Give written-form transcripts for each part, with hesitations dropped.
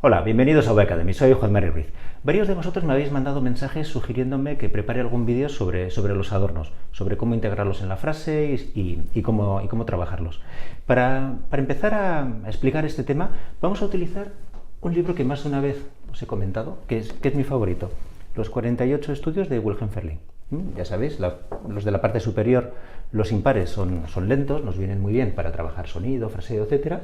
Hola, bienvenidos a Academy, soy Juan María Ruiz. Varios de vosotros me habéis mandado mensajes sugiriéndome que prepare algún vídeo sobre los adornos, sobre cómo integrarlos en la frase y cómo trabajarlos. Para empezar a explicar este tema, vamos a utilizar un libro que más de una vez os he comentado, que es mi favorito, Los 48 estudios de Wilhelm Ferling. Ya sabéis, los de la parte superior, los impares son lentos, nos vienen muy bien para trabajar sonido, fraseo, etc.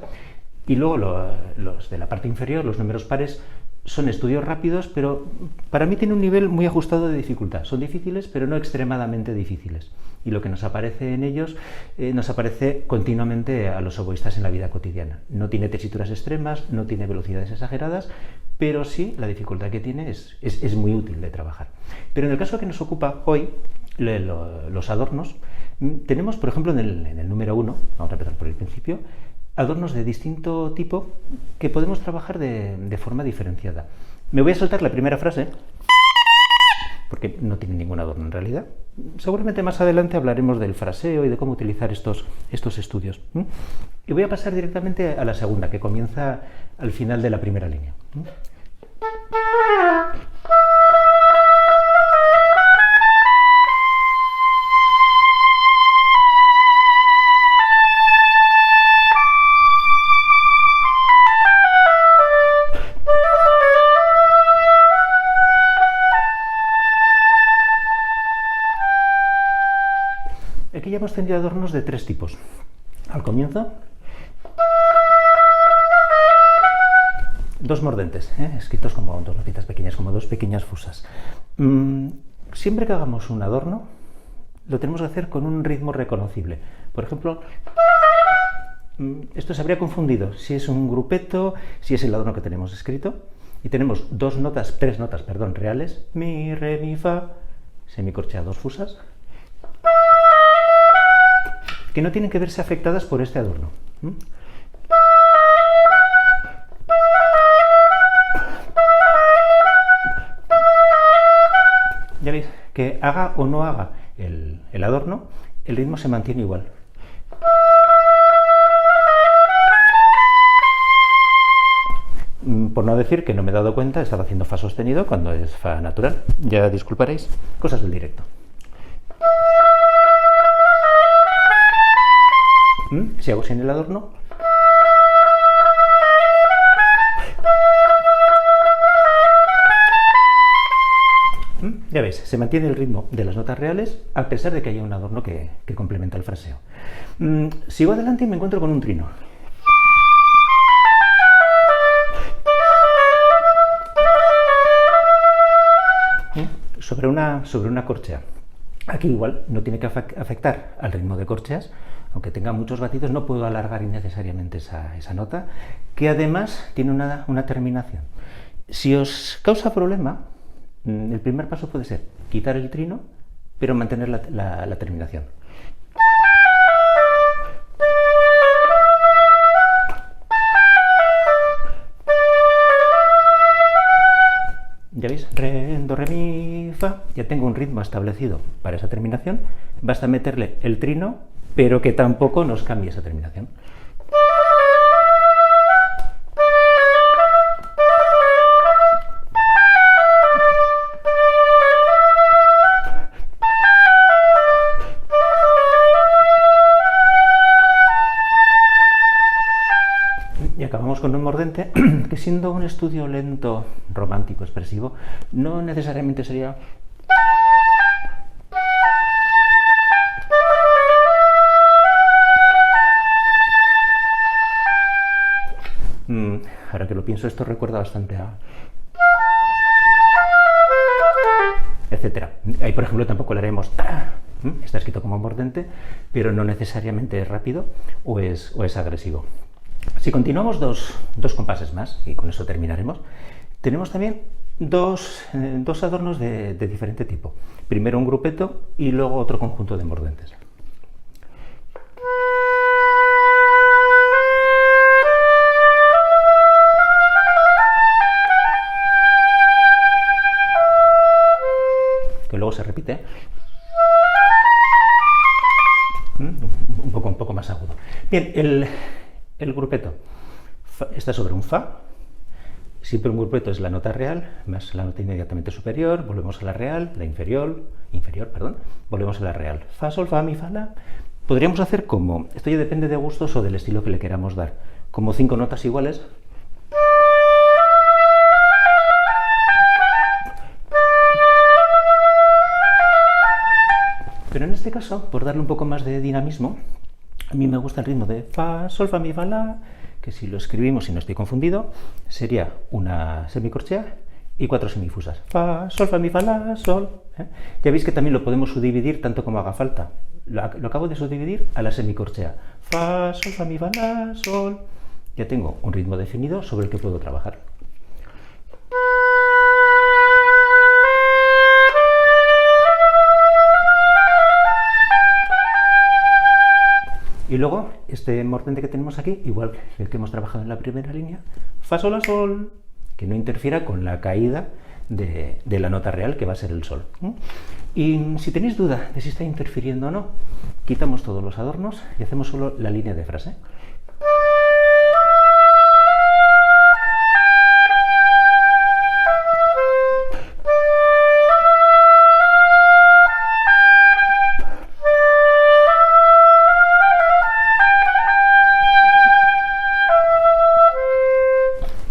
Y luego los de la parte inferior, los números pares, son estudios rápidos, pero para mí tienen un nivel muy ajustado de dificultad. Son difíciles, pero no extremadamente difíciles. Y lo que nos aparece en ellos nos aparece continuamente a los oboístas en la vida cotidiana. No tiene tesituras extremas, no tiene velocidades exageradas, pero sí la dificultad que tiene es muy útil de trabajar. Pero en el caso que nos ocupa hoy, los adornos, tenemos, por ejemplo, en el número 1, vamos a empezar por el principio, adornos de distinto tipo que podemos trabajar de forma diferenciada. Me voy a saltar la primera frase, porque no tiene ningún adorno en realidad. Seguramente más adelante hablaremos del fraseo y de cómo utilizar estos estudios. Y voy a pasar directamente a la segunda, que comienza al final de la primera línea. Aquí ya hemos tenido adornos de tres tipos. Al comienzo, dos mordentes, escritos como dos notitas pequeñas, como dos pequeñas fusas. Siempre que hagamos un adorno, lo tenemos que hacer con un ritmo reconocible. Por ejemplo, esto se habría confundido si es un grupeto, si es el adorno que tenemos escrito, y tenemos tres notas reales, mi, re, mi, fa, semicorchea, dos fusas, que no tienen que verse afectadas por este adorno. Ya veis que haga o no haga el adorno, el ritmo se mantiene igual. Por no decir que no me he dado cuenta, estaba haciendo fa sostenido cuando es fa natural. Ya disculparéis, cosas del directo. Si hago sin el adorno, ya veis, se mantiene el ritmo de las notas reales a pesar de que haya un adorno que complementa el fraseo. Sigo adelante y me encuentro con un trino. Sobre una corchea. Aquí igual no tiene que afectar al ritmo de corcheas, aunque tenga muchos batidos, no puedo alargar innecesariamente esa nota, que además tiene una terminación. Si os causa problema, el primer paso puede ser quitar el trino, pero mantener la terminación. Ya veis, re, do, re, mi, fa, ya tengo un ritmo establecido para esa terminación, basta meterle el trino, pero que tampoco nos cambie esa terminación. Y acabamos con un mordente que, siendo un estudio lento, romántico, expresivo, no necesariamente sería ahora que lo pienso, esto recuerda bastante a etcétera. Ahí, por ejemplo, tampoco le haremos está escrito como mordente, pero no necesariamente es rápido o es agresivo. Si continuamos dos compases más, y con eso terminaremos, tenemos también dos adornos de diferente tipo. Primero un grupeto y luego otro conjunto de mordentes. Que luego se repite. Un poco más agudo. Bien, el grupeto está sobre un fa, Siempre un grupeto es la nota real más la nota inmediatamente superior, volvemos a la real, la inferior, perdón, volvemos a la real. Fa, sol, fa, mi, fa, la. Podríamos hacer como, esto ya depende de gustos o del estilo que le queramos dar, como 5 notas iguales. Pero en este caso, por darle un poco más de dinamismo, a mí me gusta el ritmo de fa, sol, fa, mi, fa, la, que si lo escribimos, si no estoy confundido, sería una semicorchea y 4 semifusas. Fa, sol, fa, mi, fa, la, sol. Ya veis que también lo podemos subdividir tanto como haga falta. Lo acabo de subdividir a la semicorchea. Fa, sol, fa, mi, fa, la, sol. Ya tengo un ritmo definido sobre el que puedo trabajar. Y luego, este mordente que tenemos aquí, igual que el que hemos trabajado en la primera línea, fa, sol, la, sol, que no interfiera con la caída de la nota real, que va a ser el sol. Y si tenéis duda de si está interfiriendo o no, quitamos todos los adornos y hacemos solo la línea de frase.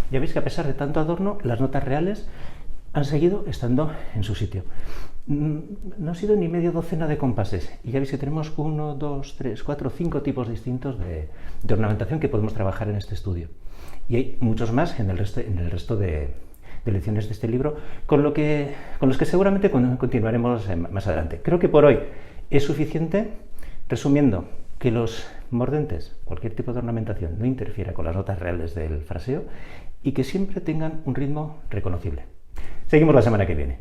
Ya veis que a pesar de tanto adorno, las notas reales han seguido estando en su sitio. No ha sido ni media docena de compases. Y ya veis que tenemos 1, 2, 3, 4, 5 tipos distintos de ornamentación que podemos trabajar en este estudio. Y hay muchos más en el resto de lecciones de este libro, con los que seguramente continuaremos más adelante. Creo que por hoy es suficiente, resumiendo que los mordentes, cualquier tipo de ornamentación, no interfiera con las notas reales del fraseo y que siempre tengan un ritmo reconocible. Seguimos la semana que viene.